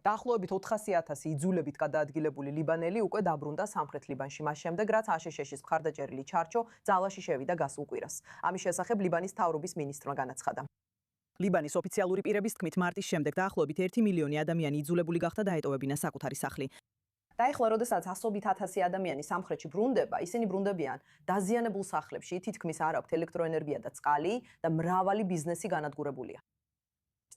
დაახლოებით 400,000 იძულებით გადაადგილებული ლიბანელი უკვე დაბრუნდა სამხრეთ ლიბანში მას შემდეგ, რაც აშშ-ის მხარდაჭერილი ჩარჩო ძალაში შევიდა გასულ კვირას. ამის შესახებ ლიბანის მთავრობის მინისტრმა განაცხადა. ლიბანის ოფიციალური პირების თქმით, მარტის შემდეგ დაახლოებით 1 მილიონი ადამიანი იძულებული გახდა დაეტოვებინა საკუთარი სახლი. და ეხლა, როდესაც ასობით ათასი ადამიანი სამხრეთში ბრუნდება, ისინი ბრუნდებიან დაზიანებულ სახლებში, თითქმის არ აქვთ ელექტროენერგია და წყალი და მრავალი ბიზნესი განადგურებულია.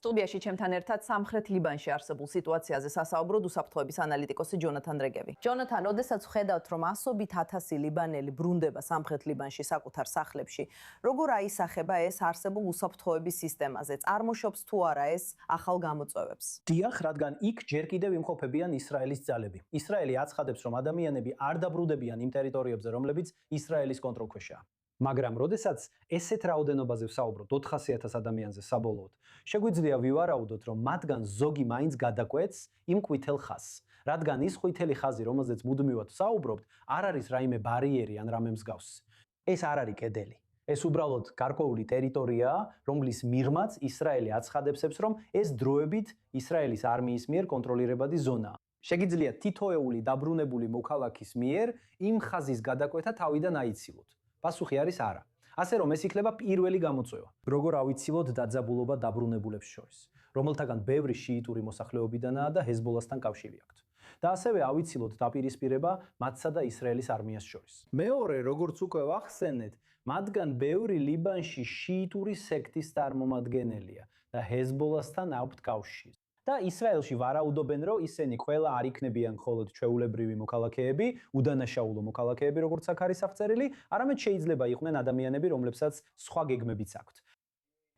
სტუდიაში ჩემთან ერთად სამხრეთ ლიბანში არსებულ სიტუაციაზე სასაუბროდ უსაფრთხოების ანალიტიკოსი ჯონათან რეგევი. ჯონათან, როდესაც ვხედავთ, რომ ასობით ათასი ლიბანელი ბრუნდება სამხრეთ ლიბანში საკუთარ სახლებში, როგორ აისახება ეს არსებულ უსაფრთხოების სისტემაზე? წარმოშობს თუ არა ეს ახალ გამოწვევებს? დიახ, რადგან იქ ჯერ კიდევ იმყოფებიან ისრაელის ძალები. ისრაელი აცხადებს, რომ ადამიანები არ დაბრუნდებიან იმ ტერიტორიებზე, რომლებიც ისრაელის კონტროლქვეშაა. მაგრამ როდესაც ესეთ რაოდენობაზე ვსაუბრობთ 400,000 ადამიანზე საბოლოოდ, შეგვიძლია ვივარაუდოთ, რომ მათგან ზოგი მაინც გადაკვეთს იმ ყვითელ ხაზს, რადგან ის ყვითელი ხაზი, რომელზეც მუდმივად ვსაუბრობთ, არ არის რაიმე ბარიერი ან რამე მსგავსი. ეს არ არის კედელი. ეს უბრალოდ გარკვეული ტერიტორიაა, რომლის მიღმაც ისრაელი აცხადებს, რომ ეს დროებით ისრაელის არმიის მიერ კონტროლირებადი ზონაა. შეგიძლია თითოეული დაბრუნებული მოქალაქის მიერ იმ ხაზის გადაკვეთა თავიდან აიცილოთ. პასუხი არის არა. ასე რომ ეს იქნება პირველი გამოწვევა. როგორ ავიცილოთ დაძაბულობა დაბრუნებულებს შორის, რომელთაგან ბევრი შიიტური მოსახლეობიდანაა და ჰეზბოლასთან კავშირი აქვთ. და ასევე ავიცილოთ დაპირისპირება მათსა და ისრაელის არმიას შორის. მეორე, როგორც უკვე ვახსენეთ, მათგან ბევრი ლიბანში შიიტური სექტის წარმომადგენელია და ჰეზბოლასთან აქვთ კავშირი. და ისრაელში ვარაუდობენ, რომ ისინი ყველა არ იქნებიან მხოლოდ ჩვეულებრივი მოქალაქეები, უდანაშაულო მოქალაქეები, როგორც აქ არის აღწერილი, არამედ შეიძლება იყვნენ ადამიანები, რომლებსაც სხვა გეგმებიც აქვთ.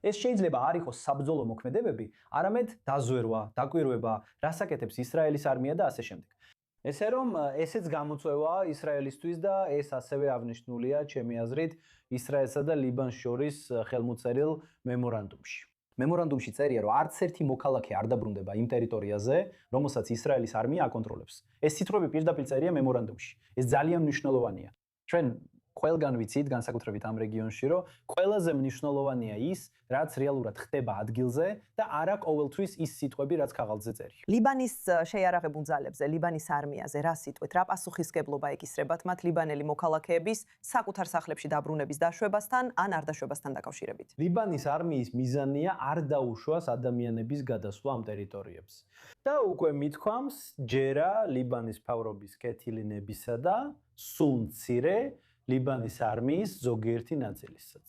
ეს შეიძლება არ იყოს საბრძოლო მოქმედებები, არამედ დაზვერვა, დაკვირვება, რასაკეთებს ისრაელის არმია და ასე შემდეგ. ესე რომ ესეც გამოწვევაა ისრაელისთვის და ეს ასევე აღნიშნულია ჩემი აზრით ისრაელსა და ლიბანს შორის ხელმოწერილ მემორანდუმში. მემორანდუმში წერია, რომ არც ერთი მოქალაქე არ დაბრუნდება იმ ტერიტორიაზე, რომელსაც ისრაელის არმია აკონტროლებს. ეს სიტყვები პირდაპირ წერია მემორანდუმში. ეს ძალიან მნიშვნელოვანია. ჩვენ ყველგან ვიცით, განსაკუთრებით ამ რეგიონში, რომ ყველაზე მნიშვნელოვანია ის, რაც რეალურად ხდება ადგილზე და არა ყოველთვის ის სიტყვები, რაც ქაღალდზე წერია. ლიბანის შეიარაღებულ ძალებზე, ლიბანის არმიაზე რა სიტყვით, რა პასუხისგებლობა ეკისრებათ მათ ლიბანელი მოქალაქეების საკუთარ სახლებში დაბრუნების დაშვებასთან ან არ დაშვებასთან დაკავშირებით? ლიბანის არმიის მიზანია არ დაუშვას ადამიანების გადასვლა ამ ტერიტორიებზე. და უკვე მithქვამს, ჯერა ლიბანის მთავრობის კეთილინებისა და სულ მცირე ლიბანის არმიის ზოგიერთი ნაწილისაც.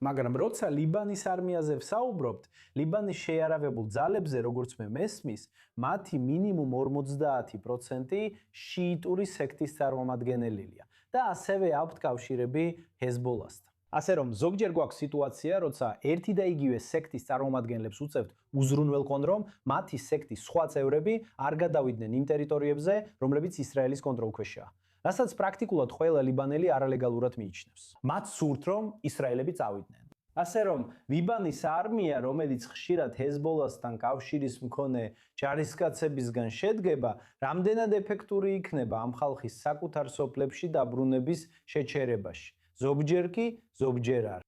მაგრამ როცა ლიბანის არმიაზე ვსაუბრობთ, ლიბანის შეიარაღებულ ძალებზე, როგორც მე მესმის, მათი მინიმუმ 50% შიიტური სექტის წარმომადგენელია და ასევე აქვთ კავშირები ჰეზბოლასთან. ასე რომ ზოგჯერ გვაქვს სიტუაცია, როცა ერთი და იგივე სექტის წარმომადგენლებს უწევთ უზრუნველყონ, რომ მათი სექტის სხვა წევრები არ გადავიდნენ იმ ტერიტორიებზე, რომლებიც ისრაელის კონტროლქვეშაა. რასაც პრაქტიკულად ყველა ლიბანელი არალეგალურად მიიჩნევს. მათ სურთ, რომ ისრაელები წავიდნენ. ასე რომ ლიბანის არმია, რომელიც ხშირად ჰეზბოლასთან კავშირის მქონე ჯარისკაცებისგან შედგება, რამდენად ეფექტური იქნება ამ ხალხის საკუთარ სოფლებში დაბრუნების შეჩერებაში. ზოგჯერ კი, ზოგჯერ არ.